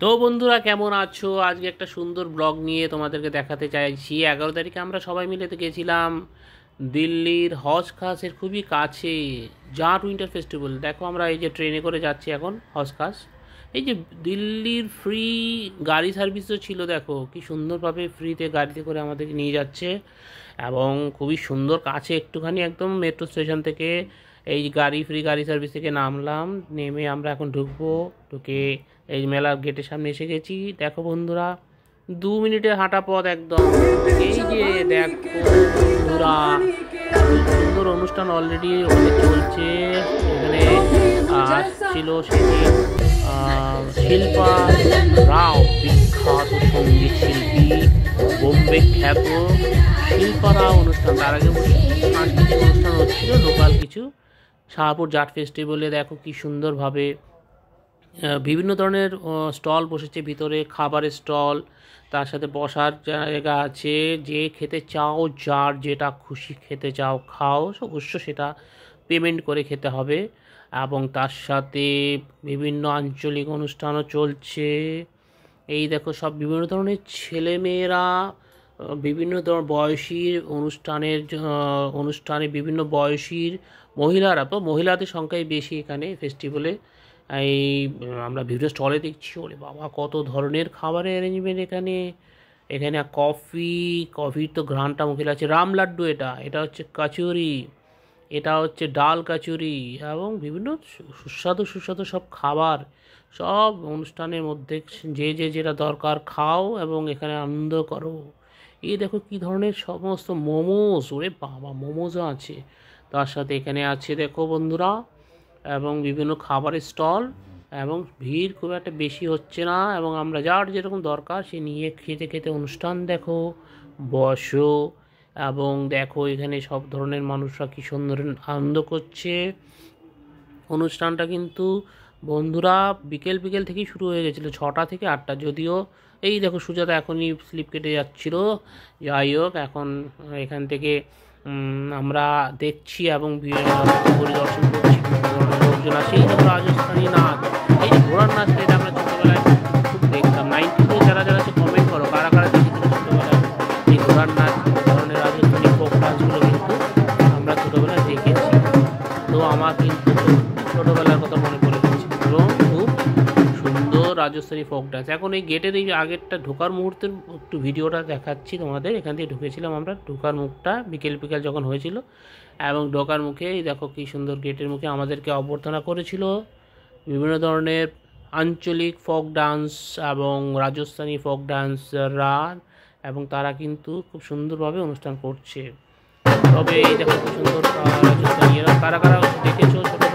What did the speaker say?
তো বন্ধুরা কেমন আছো? আজকে একটা সুন্দর ব্লগ নিয়ে তোমাদেরকে দেখাতে চাইছি। 11 তারিখে আমরা সবাই মিলে তো গেছিলাম দিল্লির হজ খাসের খুবই কাছে জাট উইন্টার ফেস্টিভ্যাল। দেখো আমরা এই যে ট্রেনে করে যাচ্ছি এখন হজ খাস। এই যে দিল্লির ফ্রি গাড়ি সার্ভিসও ছিল, দেখো কি সুন্দরভাবে ফ্রিতে গাড়িতে করে আমাদেরকে নিয়ে যাচ্ছে এবং খুবই সুন্দর কাছে একটুখানি একদম মেট্রো স্টেশন থেকে এই ফ্রি গাড়ি সার্ভিস থেকে নামলাম। নেমে আমরা এখন ঢুকবো। ঢুকে এই মেলার গেটের সামনে এসে গেছি। দেখো বন্ধুরা 2 মিনিটের হাঁটা পথ একদম। এই যে দেখো বন্ধুরা সুন্দর অনুষ্ঠান অলরেডি ওখানে চলছে। এখানে আসছিল সেদিন শিল্পা রাও, বিখ্যাত সঙ্গীত শিল্পী, বোম্বে খ্যাত শিল্পা রাও অনুষ্ঠান। তার আগে সাংস্কৃতিক অনুষ্ঠান হচ্ছিল লোকাল কিছু শাহপুর জাট ফেস্টিভ্যালে। দেখো কি সুন্দরভাবে বিভিন্ন ধরনের স্টল বসেছে, ভিতরে খাবারের স্টল, তার সাথে বসার জায়গা আছে। যে খেতে চাও, যার যেটা খুশি খেতে চাও খাও, অবশ্য সেটা পেমেন্ট করে খেতে হবে। এবং তার সাথে বিভিন্ন আঞ্চলিক অনুষ্ঠানও চলছে। এই দেখো সব বিভিন্ন ধরনের ছেলেমেয়েরা বিভিন্ন ধরনের বয়সীর অনুষ্ঠানে বিভিন্ন বয়সীর মহিলারা, তো মহিলাদের সংখ্যাই বেশি এখানে ফেস্টিভ্যালে। এই আমরা বিভিন্ন স্টলে দেখছি, ওরে বাবা কত ধরনের খাবারের অ্যারেঞ্জমেন্ট এখানে। এখানে কফির তো ঘ্রাণটা মুখে লাগছে। রাম লাড্ডু, এটা এটা হচ্ছে কচুরি, এটা হচ্ছে ডাল কচুরি এবং বিভিন্ন সুস্বাদু সুস্বাদু সব খাবার। সব অনুষ্ঠানের মধ্যে যে যেটা দরকার খাও এবং এখানে আনন্দ করো। এই দেখো কি ধরনের সমস্ত মোমোস, ওরে বাবা মোমোসও আছে। তার সাথে এখানে আছে দেখো বন্ধুরা এবং বিভিন্ন খাবারের স্টল, এবং ভিড় খুব একটা বেশি হচ্ছে না এবং আমরা যার যেরকম দরকার সে নিয়ে খেতে খেতে অনুষ্ঠান দেখো, বসো এবং দেখো এখানে সব ধরনের মানুষরা কী সুন্দর আনন্দ করছে। অনুষ্ঠানটা কিন্তু বন্ধুরা বিকেল বিকেল থেকেই শুরু হয়ে গেছিলো, 6টা থেকে 8টা। যদিও এই দেখো সুজাতা এখনই স্লিপ কেটে যাচ্ছিলো। যাই হোক, এখন এখান থেকে আমরা দেখছি এবং পরিদর্শন করছি লোকজন আসে। এই দেখো রাজস্থানী নাচ, এই যে ঘোড়ার নাচ, এটা আমরা ছোটোবেলায় খুব দেখতাম। 90-তে যারা যারা কমেন্ট করো কারা কারা দেখেছিল ছোটোবেলায় এই ঘোড়ার নাচ, ধরনের রাজস্থানী ফোক নাচগুলো কিন্তু আমরা ছোটোবেলায় দেখেছি। তো আমার কিন্তু ছোটোবেলার কথা মনে পড়ে গেছে এবং খুব সুন্দর রাজস্থানী ফোক ডান্স। এখন এই গেটের এই আগেরটা ঢোকার মুহূর্তের একটু ভিডিওটা দেখাচ্ছি তোমাদের। এখান থেকে ঢুকেছিলাম আমরা, ঢোকার মুখটা বিকেল বিকেল যখন হয়েছিল, এবং ঢোকার মুখে দেখো কি সুন্দর গেটের মুখে আমাদেরকে অভ্যর্থনা করেছিল বিভিন্ন ধরনের আঞ্চলিক ফোক ডান্স এবং রাজস্থানী ফোক ডান্সাররা, এবং তারা কিন্তু খুব সুন্দরভাবে অনুষ্ঠান করছে। তবে এই দেখো কি সুন্দর রাজস্থানী, এরা কারা কারা দেখেছো ছোটো